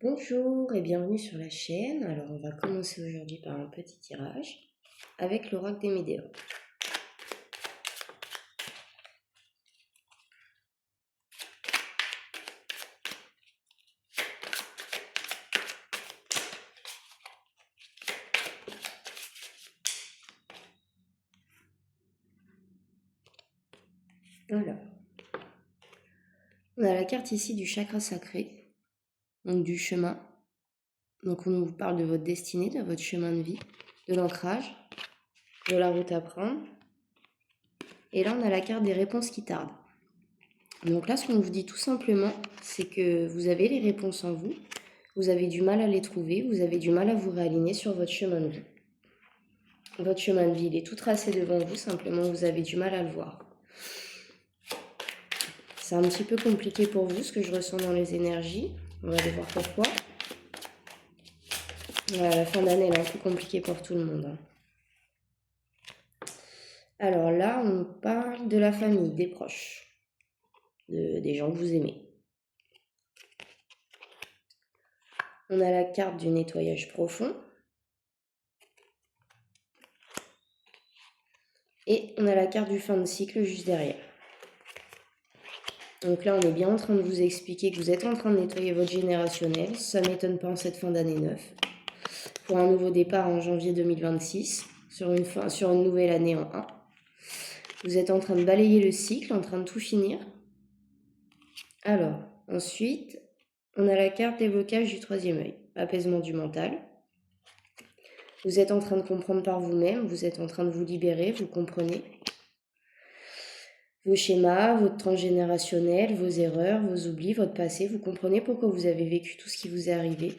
Bonjour et bienvenue sur la chaîne. Alors on va commencer aujourd'hui par un petit tirage avec l'oracle des Médéors. Alors, on a la carte ici du chakra sacré, donc du chemin. Donc on vous parle de votre destinée, de votre chemin de vie, de l'ancrage, de la route à prendre. Et là on a la carte des réponses qui tardent. Donc là ce qu'on vous dit tout simplement, c'est que vous avez les réponses en vous, vous avez du mal à les trouver, vous avez du mal à vous réaligner sur votre chemin de vie. Votre chemin de vie, il est tout tracé devant vous, simplement vous avez du mal à le voir. C'est un petit peu compliqué pour vous, ce que je ressens dans les énergies. On va aller voir pourquoi. Voilà, la fin d'année, elle est un peu compliquée pour tout le monde. Alors là, on parle de la famille, des proches, des gens que vous aimez. On a la carte du nettoyage profond. Et on a la carte du fin de cycle juste derrière. Donc là, on est bien en train de vous expliquer que vous êtes en train de nettoyer votre générationnel. Ça ne m'étonne pas en cette fin d'année 9. Pour un nouveau départ en janvier 2026, sur une nouvelle année en 1. Vous êtes en train de balayer le cycle, en train de tout finir. Alors, ensuite, on a la carte d'évocage du troisième œil, apaisement du mental. Vous êtes en train de comprendre par vous-même, vous êtes en train de vous libérer, vous comprenez vos schémas, votre transgénérationnel, vos erreurs, vos oublis, votre passé. Vous comprenez pourquoi vous avez vécu tout ce qui vous est arrivé.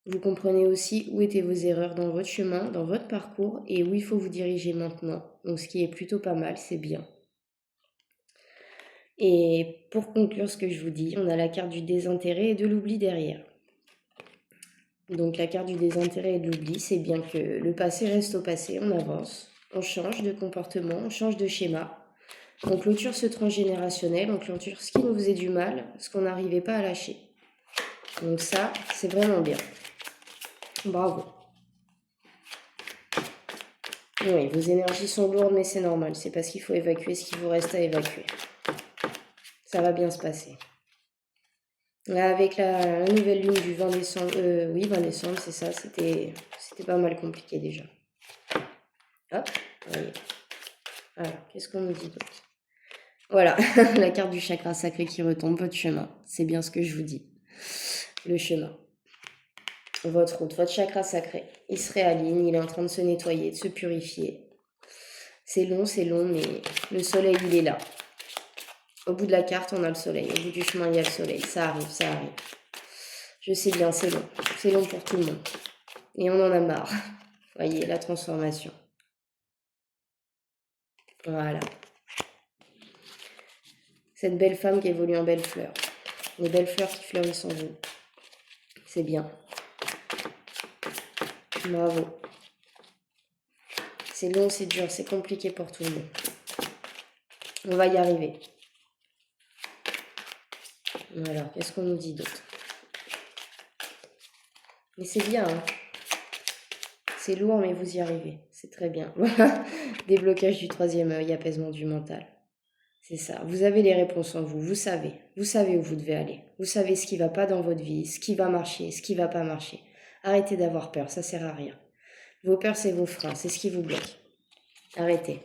Vous comprenez aussi où étaient vos erreurs dans votre chemin, dans votre parcours et où il faut vous diriger maintenant. Donc ce qui est plutôt pas mal, c'est bien. Et pour conclure ce que je vous dis, on a la carte du désintérêt et de l'oubli derrière. Donc la carte du désintérêt et de l'oubli, c'est bien que le passé reste au passé, on avance, on change de comportement, on change de schéma. On clôture ce transgénérationnel, on clôture ce qui nous faisait du mal, ce qu'on n'arrivait pas à lâcher. Donc ça, c'est vraiment bien. Bravo. Oui, vos énergies sont lourdes, mais c'est normal. C'est parce qu'il faut évacuer ce qui vous reste à évacuer. Ça va bien se passer. Là, avec la nouvelle lune du 20 décembre, 20 décembre, c'est ça, c'était pas mal compliqué déjà. Hop, voyez. Alors, qu'est-ce qu'on nous dit d'autre? Voilà, la carte du chakra sacré qui retombe, votre chemin. C'est bien ce que je vous dis. Le chemin. Votre route, votre chakra sacré. Il se réaligne, il est en train de se nettoyer, de se purifier. C'est long, mais le soleil, il est là. Au bout de la carte, on a le soleil. Au bout du chemin, il y a le soleil. Ça arrive, ça arrive. Je sais bien, c'est long. C'est long pour tout le monde. Et on en a marre. Voyez, la transformation. Voilà. Cette belle femme qui évolue en belle fleur. Les belles fleurs qui fleurissent en vous. C'est bien. Bravo. C'est long, c'est dur, c'est compliqué pour tout le monde. On va y arriver. Alors, qu'est-ce qu'on nous dit d'autre? Mais c'est bien, hein. C'est lourd, mais vous y arrivez. C'est très bien. Déblocage du troisième œil, apaisement du mental. C'est ça. Vous avez les réponses en vous. Vous savez. Vous savez où vous devez aller. Vous savez ce qui ne va pas dans votre vie, ce qui va marcher, ce qui ne va pas marcher. Arrêtez d'avoir peur, ça ne sert à rien. Vos peurs, c'est vos freins, c'est ce qui vous bloque. Arrêtez.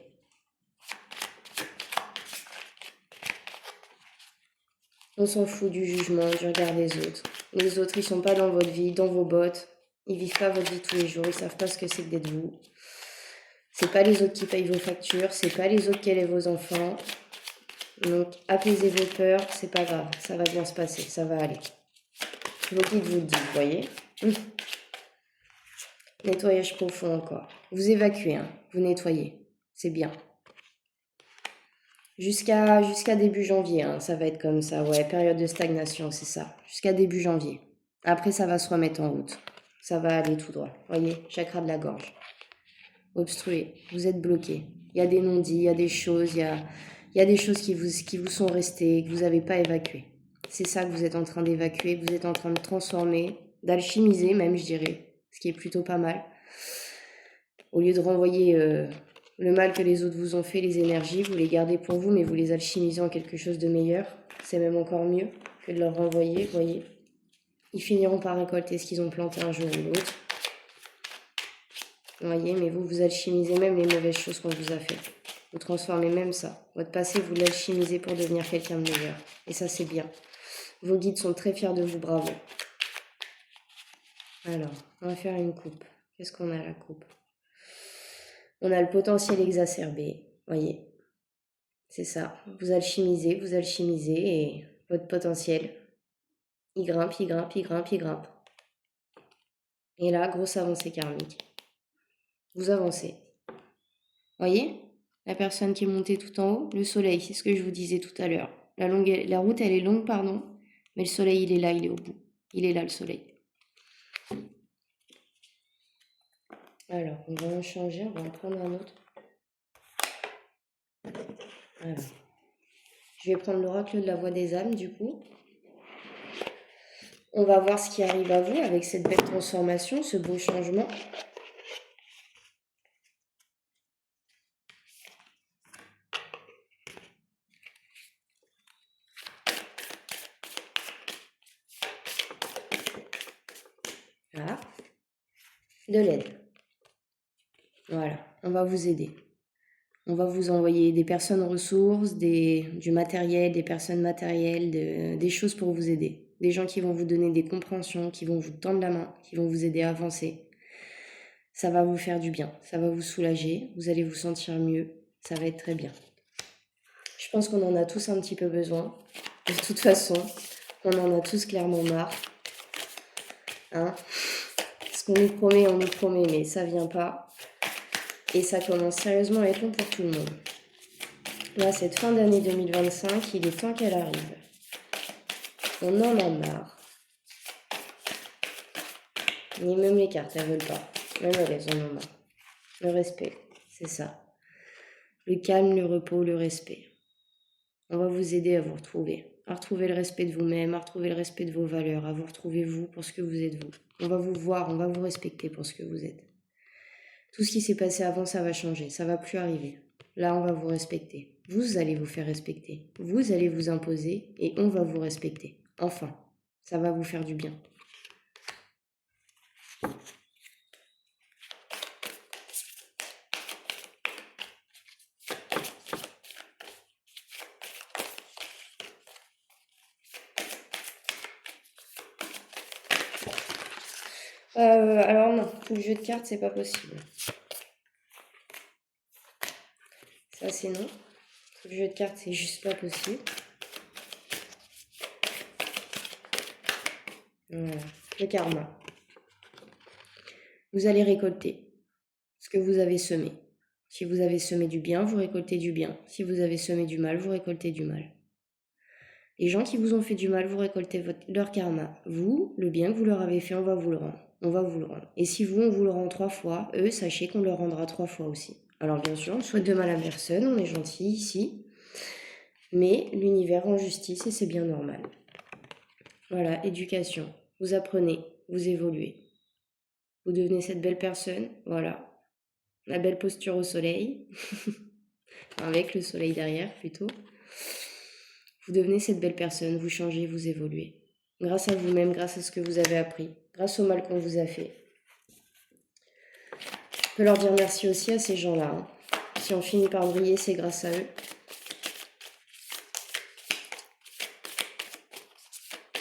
On s'en fout du jugement, du regard des autres. Les autres, ils sont pas dans votre vie, dans vos bottes. Ils vivent pas votre vie tous les jours, ils savent pas ce que c'est que d'être vous. C'est pas les autres qui payent vos factures, c'est pas les autres qui élèvent vos enfants. Donc, apaisez vos peurs, c'est pas grave, ça va bien se passer, ça va aller. Vos guides vous le disent, vous voyez. Nettoyage profond encore. Vous évacuez, hein, vous nettoyez, c'est bien. Jusqu'à début janvier, hein, ça va être comme ça, ouais, période de stagnation, c'est ça. Jusqu'à début janvier. Après, ça va se remettre en route. Ça va aller tout droit. Voyez, chakra de la gorge. Obstrué, vous êtes bloqué. Il y a des non-dits, il y a des choses, il y a des choses qui vous sont restées, que vous n'avez pas évacuées. C'est ça que vous êtes en train d'évacuer, que vous êtes en train de transformer d'alchimiser même, je dirais, ce qui est plutôt pas mal. Au lieu de renvoyer le mal que les autres vous ont fait, les énergies, vous les gardez pour vous, mais vous les alchimisez en quelque chose de meilleur. C'est même encore mieux que de leur renvoyer, vous voyez. Ils finiront par récolter ce qu'ils ont planté un jour ou l'autre. Vous voyez, mais vous alchimisez même les mauvaises choses qu'on vous a fait. Vous transformez même ça. Votre passé, vous l'alchimisez pour devenir quelqu'un de meilleur. Et ça, c'est bien. Vos guides sont très fiers de vous, bravo. Alors, on va faire une coupe. Qu'est-ce qu'on a à la coupe? On a le potentiel exacerbé. Voyez, c'est ça. Vous alchimisez et votre potentiel, il grimpe, il grimpe, il grimpe, il grimpe. Et là, grosse avancée karmique. Vous avancez. Voyez, la personne qui est montée tout en haut, le soleil, c'est ce que je vous disais tout à l'heure. La route, elle est longue, pardon, mais le soleil, il est là, il est au bout. Il est là, le soleil. Alors, on va en changer, on va en prendre un autre. Alors, je vais prendre l'oracle de la voix des âmes, du coup. On va voir ce qui arrive à vous avec cette belle transformation, ce beau changement. Voilà. De l'aide. Voilà, on va vous aider. On va vous envoyer des personnes ressources, du matériel, des personnes matérielles, des choses pour vous aider. Des gens qui vont vous donner des compréhensions, qui vont vous tendre la main, qui vont vous aider à avancer. Ça va vous faire du bien, ça va vous soulager, vous allez vous sentir mieux, ça va être très bien. Je pense qu'on en a tous un petit peu besoin. De toute façon, on en a tous clairement marre. Hein? Ce qu'on nous promet, mais ça vient pas. Et ça commence sérieusement à être long pour tout le monde. Là, cette fin d'année 2025, il est temps qu'elle arrive. On en a marre. Ni même les cartes, elles veulent pas. Même elles en ont marre. Le respect, c'est ça. Le calme, le repos, le respect. On va vous aider à vous retrouver. À retrouver le respect de vous-même, à retrouver le respect de vos valeurs, à vous retrouver vous pour ce que vous êtes vous. On va vous voir, on va vous respecter pour ce que vous êtes. Tout ce qui s'est passé avant, ça va changer, ça va plus arriver. Là, on va vous respecter. Vous allez vous faire respecter. Vous allez vous imposer et on va vous respecter. Enfin, ça va vous faire du bien. Alors non, tout le jeu de cartes, c'est pas possible. Ça, c'est non. Tout le jeu de cartes, c'est juste pas possible. Voilà. Le karma. Vous allez récolter ce que vous avez semé. Si vous avez semé du bien, vous récoltez du bien. Si vous avez semé du mal, vous récoltez du mal. Les gens qui vous ont fait du mal, vous récoltez leur karma. Vous, le bien que vous leur avez fait, on va vous le rendre. On va vous le rendre. Et si vous, on vous le rend 3 fois, eux, sachez qu'on leur rendra 3 fois aussi. Alors bien sûr, on ne souhaite de mal à personne, on est gentil ici. Mais l'univers rend justice et c'est bien normal. Voilà, éducation. Vous apprenez, vous évoluez. Vous devenez cette belle personne, voilà. La belle posture au soleil. Avec le soleil derrière, plutôt. Vous devenez cette belle personne, vous changez, vous évoluez. Grâce à vous-même, grâce à ce que vous avez appris, grâce au mal qu'on vous a fait. Je peux leur dire merci aussi à ces gens-là. Hein. Si on finit par briller, c'est grâce à eux.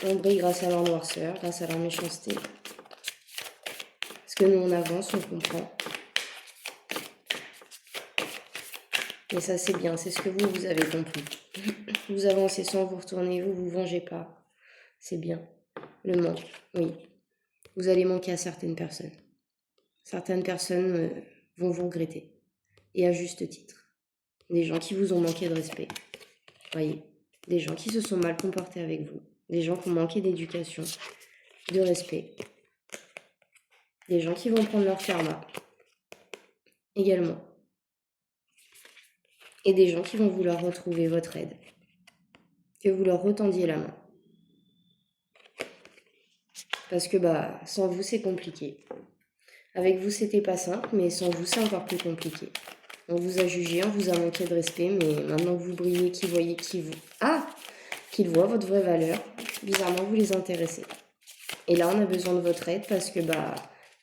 On brille grâce à leur noirceur, grâce à leur méchanceté. Parce que nous, on avance, on comprend. Et ça, c'est bien, c'est ce que vous avez compris. Vous avancez sans vous retourner, vous vous vengez pas. C'est bien. Le manque, oui. Vous allez manquer à certaines personnes. Certaines personnes vont vous regretter. Et à juste titre. Des gens qui vous ont manqué de respect. Voyez. Des gens qui se sont mal comportés avec vous. Des gens qui ont manqué d'éducation, de respect. Des gens qui vont prendre leur karma. Également. Et des gens qui vont vouloir retrouver votre aide. Que vous leur retendiez la main. Parce que sans vous, c'est compliqué. Avec vous, c'était pas simple, mais sans vous, c'est encore plus compliqué. On vous a jugé, on vous a manqué de respect, mais maintenant que vous brillez, qu'ils voient votre vraie valeur, bizarrement, vous les intéressez. Et là, on a besoin de votre aide parce que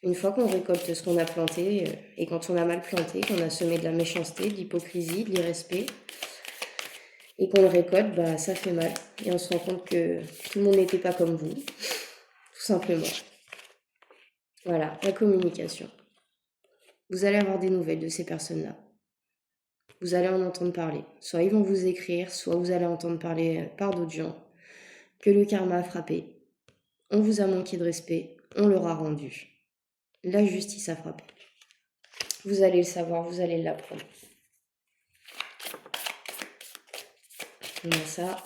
une fois qu'on récolte ce qu'on a planté, et quand on a mal planté, qu'on a semé de la méchanceté, de l'hypocrisie, de l'irrespect, et qu'on le récolte, ça fait mal. Et on se rend compte que tout le monde n'était pas comme vous, tout simplement. Voilà, la communication. Vous allez avoir des nouvelles de ces personnes-là. Vous allez en entendre parler. Soit ils vont vous écrire, soit vous allez entendre parler par d'autres gens que le karma a frappé. On vous a manqué de respect, on leur a rendu. La justice a frappé. Vous allez le savoir, vous allez l'apprendre. On a ça.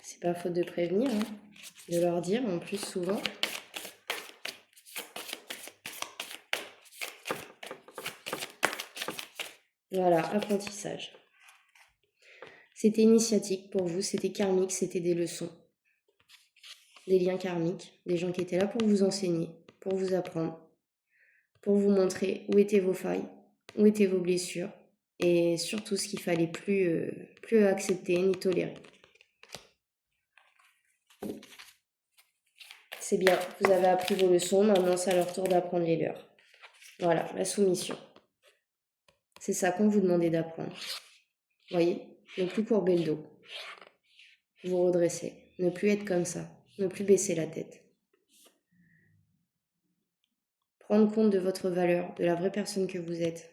C'est pas faute de prévenir, de leur dire en plus souvent. Voilà, apprentissage. C'était initiatique pour vous, c'était karmique, c'était des leçons. Des liens karmiques, des gens qui étaient là pour vous enseigner, pour vous apprendre, pour vous montrer où étaient vos failles, où étaient vos blessures, et surtout ce qu'il fallait plus accepter ni tolérer. C'est bien, vous avez appris vos leçons, maintenant c'est à leur tour d'apprendre les leurs. Voilà, la soumission. C'est ça qu'on vous demandait d'apprendre. Voyez, ne plus courber le dos. Vous redresser, ne plus être comme ça, ne plus baisser la tête. Prendre compte de votre valeur, de la vraie personne que vous êtes.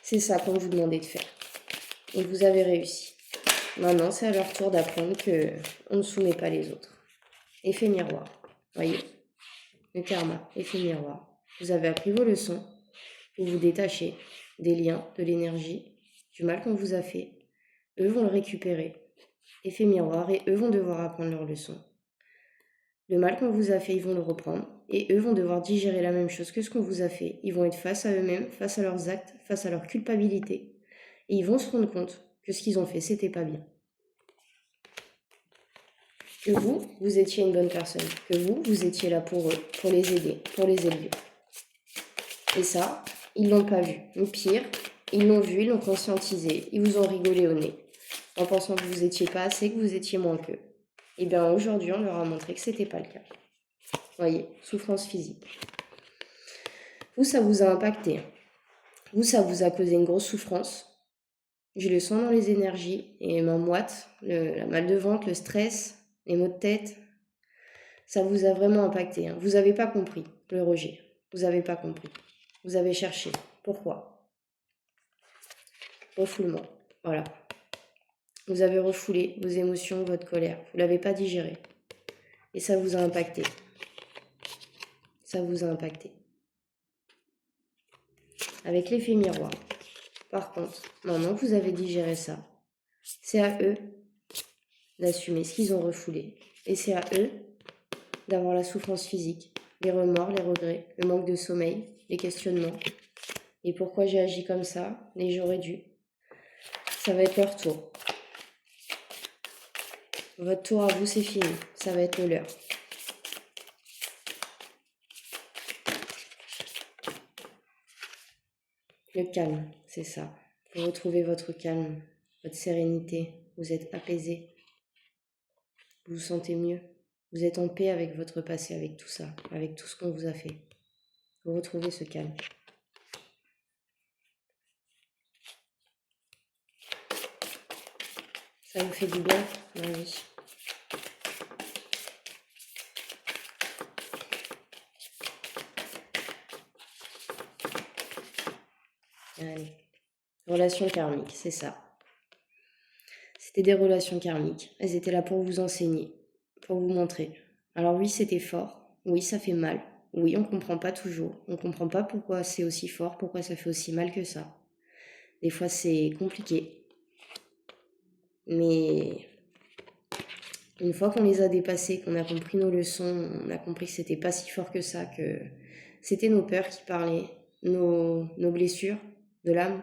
C'est ça qu'on vous demandait de faire. Et vous avez réussi. Maintenant, c'est à leur tour d'apprendre qu'on ne soumet pas les autres. Effet miroir. Voyez, le karma, effet miroir. Vous avez appris vos leçons. Vous vous détachez des liens, de l'énergie, du mal qu'on vous a fait. Eux vont le récupérer. Effet miroir. Et eux vont devoir apprendre leurs leçons. Le mal qu'on vous a fait, ils vont le reprendre. Et eux vont devoir digérer la même chose que ce qu'on vous a fait. Ils vont être face à eux-mêmes, face à leurs actes, face à leur culpabilité. Et ils vont se rendre compte que ce qu'ils ont fait, c'était pas bien. Que vous étiez une bonne personne. Que vous étiez là pour eux, pour les aider, pour les élever. Et ça, ils l'ont pas vu. Ou pire, ils l'ont vu, ils l'ont conscientisé. Ils vous ont rigolé au nez. En pensant que vous étiez pas assez, que vous étiez moins qu'eux. Et bien aujourd'hui, on leur a montré que c'était pas le cas. Voyez, souffrance physique. Vous, ça vous a impacté. Vous, ça vous a causé une grosse souffrance. Je le sens dans les énergies et ma moite, la mal de ventre, le stress, les maux de tête. Ça vous a vraiment impacté. Vous n'avez pas compris le rejet. Vous n'avez pas compris. Vous avez cherché. Pourquoi? Refoulement. Voilà. Vous avez refoulé vos émotions, votre colère. Vous ne l'avez pas digéré. Et ça vous a impacté. Ça vous a impacté. Avec l'effet miroir. Par contre, maintenant que vous avez digéré ça, c'est à eux d'assumer ce qu'ils ont refoulé. Et c'est à eux d'avoir la souffrance physique, les remords, les regrets, le manque de sommeil, les questionnements. Et pourquoi j'ai agi comme ça? Et j'aurais dû. Ça va être leur tour. Votre tour à vous, c'est fini. Ça va être le leur. Le calme, c'est ça. Vous retrouvez votre calme, votre sérénité. Vous êtes apaisé. Vous vous sentez mieux. Vous êtes en paix avec votre passé, avec tout ça, avec tout ce qu'on vous a fait. Vous retrouvez ce calme. Ça vous fait du bien? Oui. Allez. Relations karmiques, c'est ça. C'était des relations karmiques. Elles étaient là pour vous enseigner, pour vous montrer. Alors oui, c'était fort. Oui, ça fait mal. Oui, on ne comprend pas toujours. On ne comprend pas pourquoi c'est aussi fort, pourquoi ça fait aussi mal que ça. Des fois, c'est compliqué. Mais une fois qu'on les a dépassés, qu'on a compris nos leçons, on a compris que c'était pas si fort que ça, que c'était nos peurs qui parlaient, nos blessures de l'âme.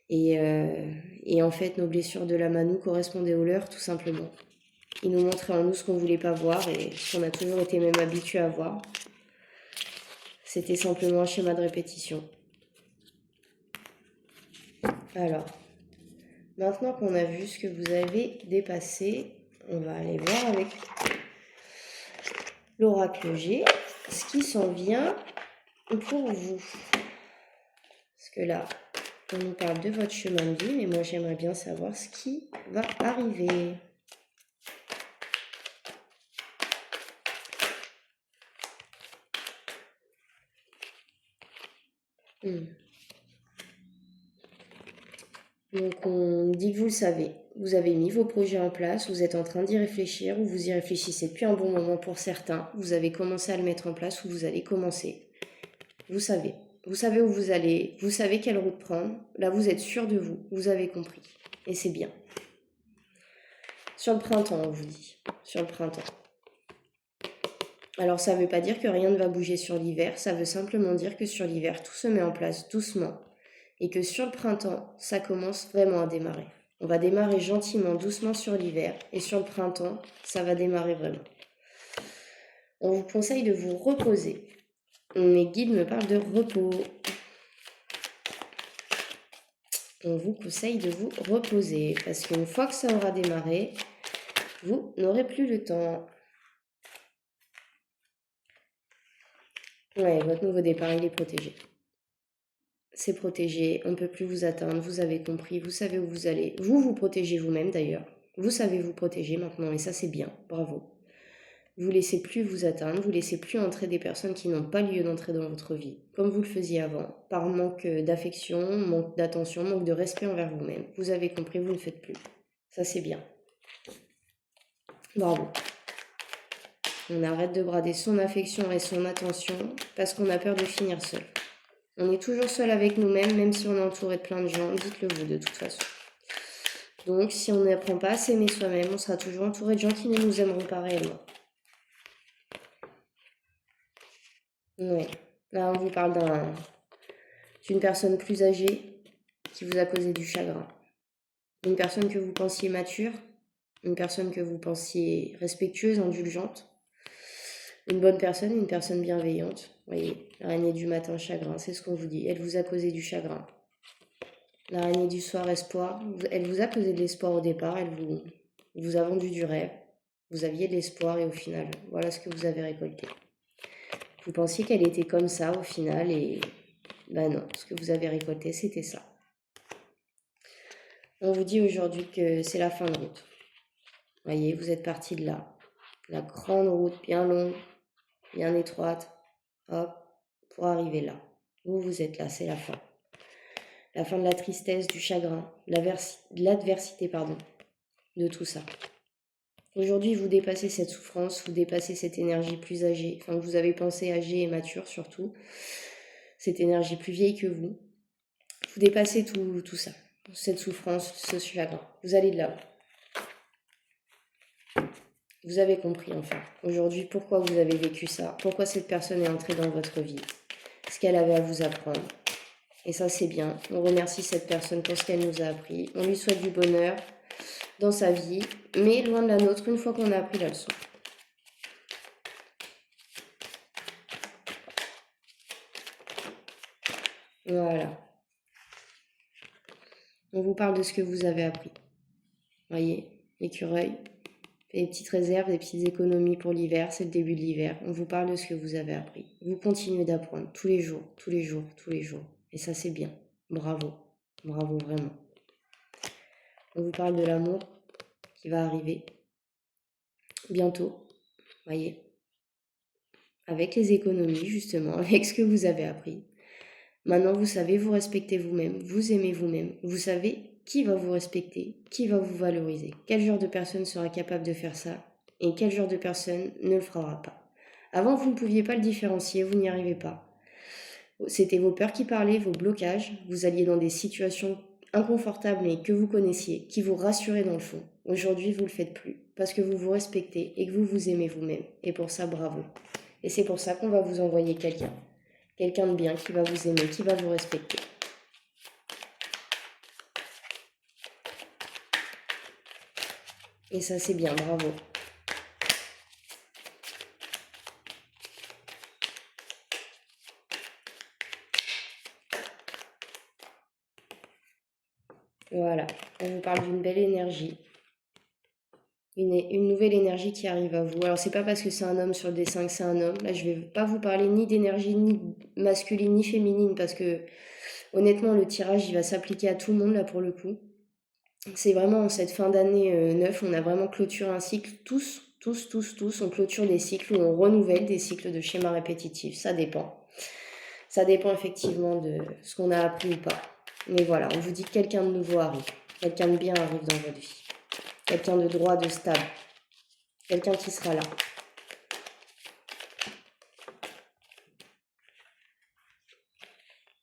Et en fait, nos blessures de la Manu correspondaient aux leurs, tout simplement. Ils nous montraient en nous ce qu'on ne voulait pas voir et ce qu'on a toujours été même habitué à voir. C'était simplement un schéma de répétition. Alors, maintenant qu'on a vu ce que vous avez dépassé, on va aller voir avec l'oracle G ce qui s'en vient pour vous. Parce que là, on nous parle de votre chemin de vie, mais moi j'aimerais bien savoir ce qui va arriver. Donc on dit que vous le savez. Vous avez mis vos projets en place, vous êtes en train d'y réfléchir, ou vous y réfléchissez depuis un bon moment pour certains. Vous avez commencé à le mettre en place, ou vous allez commencer. Vous savez. Vous savez où vous allez, vous savez quelle route prendre. Là, vous êtes sûr de vous, vous avez compris. Et c'est bien. Sur le printemps, on vous dit. Sur le printemps. Alors, ça ne veut pas dire que rien ne va bouger sur l'hiver. Ça veut simplement dire que sur l'hiver, tout se met en place doucement. Et que sur le printemps, ça commence vraiment à démarrer. On va démarrer gentiment, doucement sur l'hiver. Et sur le printemps, ça va démarrer vraiment. On vous conseille de vous reposer. Mes guides me parlent de repos. On vous conseille de vous reposer parce qu'une fois que ça aura démarré, vous n'aurez plus le temps. Ouais, votre nouveau départ, il est protégé. C'est protégé, on ne peut plus vous atteindre, vous avez compris, vous savez où vous allez. Vous vous protégez vous-même d'ailleurs. Vous savez vous protéger maintenant et ça c'est bien, bravo. Vous ne laissez plus vous atteindre, vous ne laissez plus entrer des personnes qui n'ont pas lieu d'entrer dans votre vie, comme vous le faisiez avant, par manque d'affection, manque d'attention, manque de respect envers vous-même. Vous avez compris, vous ne le faites plus. Ça c'est bien. Bravo. On arrête de brader son affection et son attention parce qu'on a peur de finir seul. On est toujours seul avec nous-mêmes, même si on est entouré de plein de gens, dites-le vous de toute façon. Donc si on n'apprend pas à s'aimer soi-même, on sera toujours entouré de gens qui ne nous aimeront pas réellement. Oui, là on vous parle d'une personne plus âgée qui vous a causé du chagrin. Une personne que vous pensiez mature, une personne que vous pensiez respectueuse, indulgente. Une bonne personne, une personne bienveillante. Vous voyez, l'araignée du matin, chagrin, c'est ce qu'on vous dit. Elle vous a causé du chagrin. L'araignée du soir, espoir. Elle vous a causé de l'espoir au départ, elle vous a vendu du rêve. Vous aviez de l'espoir et au final, voilà ce que vous avez récolté. Vous pensiez qu'elle était comme ça au final et ben non, ce que vous avez récolté, c'était ça. On vous dit aujourd'hui que c'est la fin de route. Vous voyez, vous êtes parti de là. La grande route bien longue, bien étroite, hop, pour arriver là. Vous êtes là, c'est la fin. La fin de la tristesse, du chagrin, de l'adversité, de tout ça. Aujourd'hui, vous dépassez cette souffrance, vous dépassez cette énergie plus âgée, enfin vous avez pensé âgée et mature surtout, cette énergie plus vieille que vous. Vous dépassez tout ça, cette souffrance, ce chagrin. Vous allez de là-haut. Vous avez compris enfin, aujourd'hui, pourquoi vous avez vécu ça, pourquoi cette personne est entrée dans votre vie, ce qu'elle avait à vous apprendre. Et ça, c'est bien. On remercie cette personne pour ce qu'elle nous a appris. On lui souhaite du bonheur dans sa vie, mais loin de la nôtre, une fois qu'on a appris la leçon. Voilà. On vous parle de ce que vous avez appris. Voyez, l'écureuil fait des petites réserves, des petites économies pour l'hiver, c'est le début de l'hiver. On vous parle de ce que vous avez appris. Vous continuez d'apprendre tous les jours, tous les jours, tous les jours. Et ça, c'est bien. Bravo. Bravo, vraiment. On vous parle de l'amour qui va arriver bientôt. Voyez. Avec les économies, justement, avec ce que vous avez appris. Maintenant, vous savez vous respecter vous-même, vous aimez vous-même. Vous savez qui va vous respecter, qui va vous valoriser. Quel genre de personne sera capable de faire ça et quel genre de personne ne le fera pas. Avant, vous ne pouviez pas le différencier, vous n'y arrivez pas. C'était vos peurs qui parlaient, vos blocages. Vous alliez dans des situations inconfortables mais que vous connaissiez, qui vous rassuraient dans le fond. Aujourd'hui, vous ne le faites plus parce que vous vous respectez et que vous vous aimez vous-même. Et pour ça, bravo. Et c'est pour ça qu'on va vous envoyer quelqu'un de bien qui va vous aimer, qui va vous respecter. Et ça, c'est bien, bravo. Voilà, on vous parle d'une belle énergie. Une nouvelle énergie qui arrive à vous. Alors, c'est pas parce que c'est un homme sur le dessin que c'est un homme. Là, je vais pas vous parler ni d'énergie ni masculine ni féminine parce que, honnêtement, le tirage, il va s'appliquer à tout le monde, là, pour le coup. C'est vraiment en cette fin d'année 9, on a vraiment clôturé un cycle. Tous, on clôture des cycles où on renouvelle des cycles de schémas répétitifs. Ça dépend. Ça dépend effectivement de ce qu'on a appris ou pas. Mais voilà, on vous dit que quelqu'un de nouveau arrive. Quelqu'un de bien arrive dans votre vie. Quelqu'un de droit, de stable. Quelqu'un qui sera là.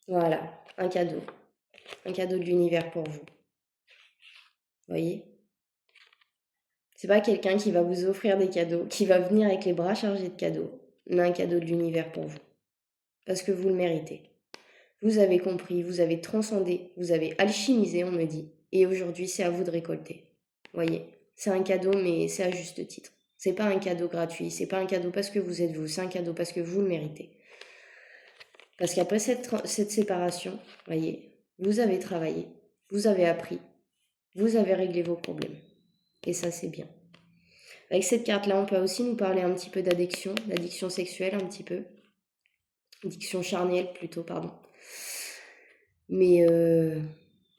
Voilà, un cadeau. Un cadeau de l'univers pour vous. Voyez? C'est pas quelqu'un qui va vous offrir des cadeaux, qui va venir avec les bras chargés de cadeaux, mais un cadeau de l'univers pour vous. Parce que vous le méritez. Vous avez compris, vous avez transcendé, vous avez alchimisé, on me dit. Et aujourd'hui, c'est à vous de récolter. Voyez? C'est un cadeau, mais c'est à juste titre. C'est pas un cadeau gratuit, c'est pas un cadeau parce que vous êtes vous, c'est un cadeau parce que vous le méritez. Parce qu'après cette séparation, voyez, vous avez travaillé, vous avez appris, vous avez réglé vos problèmes. Et ça, c'est bien. Avec cette carte-là, on peut aussi nous parler un petit peu d'addiction sexuelle un petit peu. Addiction charnelle plutôt, pardon. Mais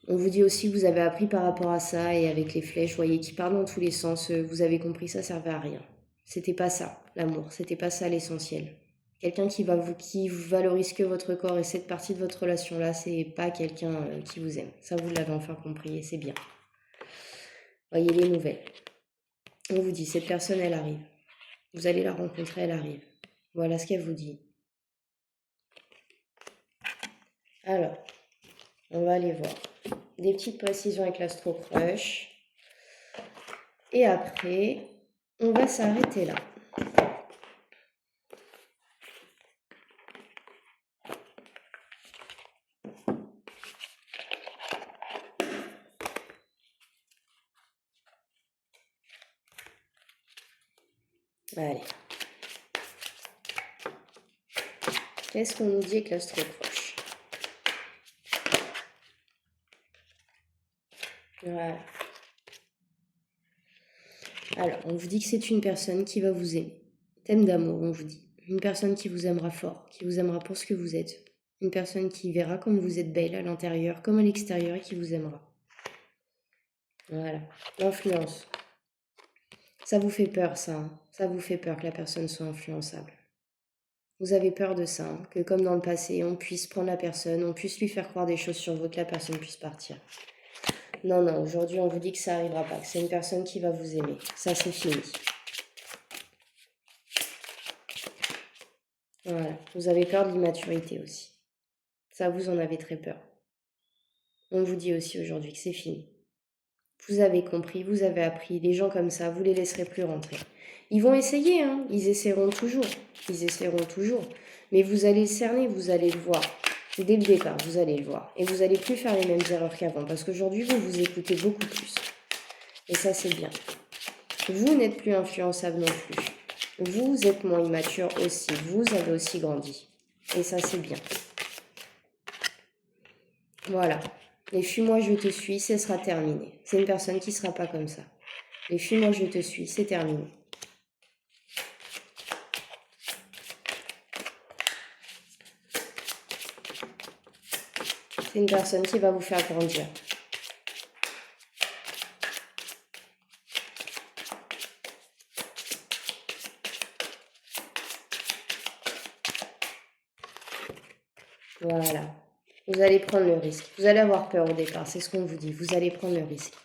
on vous dit aussi que vous avez appris par rapport à ça et avec les flèches, vous voyez, qui parlent dans tous les sens, vous avez compris, ça servait à rien. C'était pas ça, l'amour, c'était pas ça l'essentiel. Quelqu'un qui vous valorise que votre corps et cette partie de votre relation-là, c'est pas quelqu'un qui vous aime. Ça, vous l'avez enfin compris et c'est bien. Voyez les nouvelles. On vous dit, cette personne, elle arrive. Vous allez la rencontrer, elle arrive. Voilà ce qu'elle vous dit. Alors, on va aller voir des petites précisions avec l'Astro Crush. Et après, on va s'arrêter là. Allez. Qu'est-ce qu'on nous dit avec l'Astro Crush? Voilà. Alors, on vous dit que c'est une personne qui va vous aimer. Thème d'amour, on vous dit. Une personne qui vous aimera fort, qui vous aimera pour ce que vous êtes. Une personne qui verra comme vous êtes belle à l'intérieur, comme à l'extérieur et qui vous aimera. Voilà. L'influence. Ça vous fait peur, ça. Hein. Ça vous fait peur que la personne soit influençable. Vous avez peur de ça, hein, que comme dans le passé, on puisse prendre la personne, on puisse lui faire croire des choses sur vous, que la personne puisse partir. Non, non, aujourd'hui on vous dit que ça n'arrivera pas, que c'est une personne qui va vous aimer. Ça, c'est fini. Voilà, vous avez peur de l'immaturité aussi. Ça, vous en avez très peur. On vous dit aussi aujourd'hui que c'est fini. Vous avez compris, vous avez appris, les gens comme ça, vous les laisserez plus rentrer. Ils vont essayer, hein, ils essaieront toujours, mais vous allez le cerner, vous allez le voir. Dès le départ, vous allez le voir. Et vous n'allez plus faire les mêmes erreurs qu'avant, parce qu'aujourd'hui, vous vous écoutez beaucoup plus. Et ça, c'est bien. Vous n'êtes plus influençable non plus. Vous êtes moins immature aussi. Vous avez aussi grandi. Et ça, c'est bien. Voilà. Les fuis-moi, je te suis, ce sera terminé. C'est une personne qui ne sera pas comme ça. Les fuis-moi, je te suis, c'est terminé. C'est une personne qui va vous faire grandir. Voilà. Vous allez prendre le risque. Vous allez avoir peur au départ, c'est ce qu'on vous dit. Vous allez prendre le risque.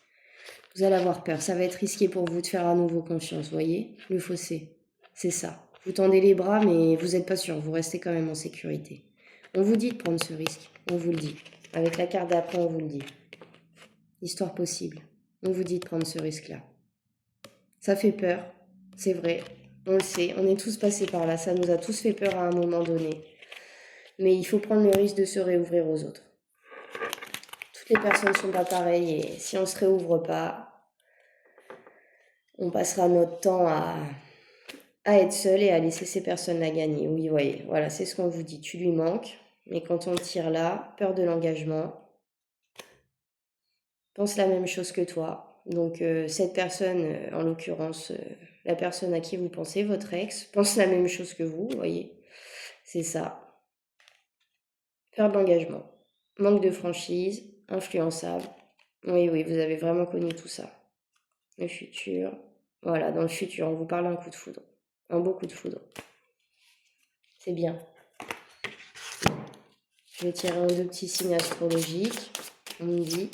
Vous allez avoir peur. Ça va être risqué pour vous de faire à nouveau confiance, vous voyez? Le fossé, c'est ça. Vous tendez les bras, mais vous n'êtes pas sûr. Vous restez quand même en sécurité. On vous dit de prendre ce risque. On vous le dit. Avec la carte d'après, on vous le dit. Histoire possible. On vous dit de prendre ce risque-là. Ça fait peur, c'est vrai. On le sait. On est tous passés par là. Ça nous a tous fait peur à un moment donné. Mais il faut prendre le risque de se réouvrir aux autres. Toutes les personnes ne sont pas pareilles et si on ne se réouvre pas, On passera notre temps à être seul et à laisser ces personnes-là gagner. Oui, vous voyez, voilà, c'est ce qu'on vous dit. Tu lui manques, mais quand on tire là, peur de l'engagement, pense la même chose que toi. Donc, cette personne, en l'occurrence, la personne à qui vous pensez, votre ex, pense la même chose que vous voyez. C'est ça. Peur d'engagement, manque de franchise, influençable. Oui, oui, vous avez vraiment connu tout ça. Le futur. Voilà, dans le futur, on vous parle d'un coup de foudre. Un beau coup de foudre. C'est bien. Je vais tirer un ou deux petits signes astrologiques. On me dit.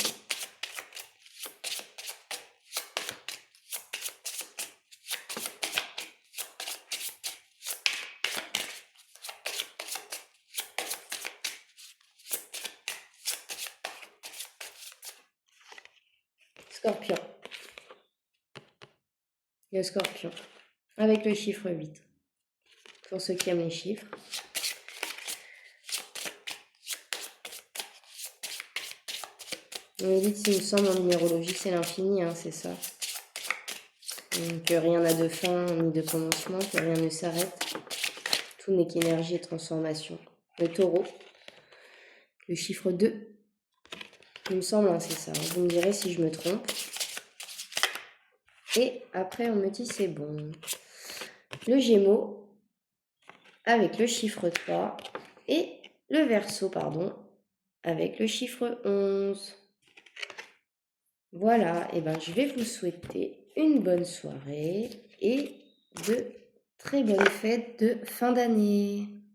Scorpion. Le scorpion. Avec le chiffre 8. Pour ceux qui aiment les chiffres. Le 8, il me semble, en numérologie, c'est l'infini, hein, c'est ça. Que rien n'a de fin ni de commencement, que rien ne s'arrête. Tout n'est qu'énergie et transformation. Le taureau. Le chiffre 2. Il me semble, hein, c'est ça. Vous me direz si je me trompe. Et après, on me dit c'est bon. Le Gémeaux, avec le chiffre 3. Et le Verseau, pardon, avec le chiffre 11. Voilà, et ben je vais vous souhaiter une bonne soirée et de très bonnes fêtes de fin d'année.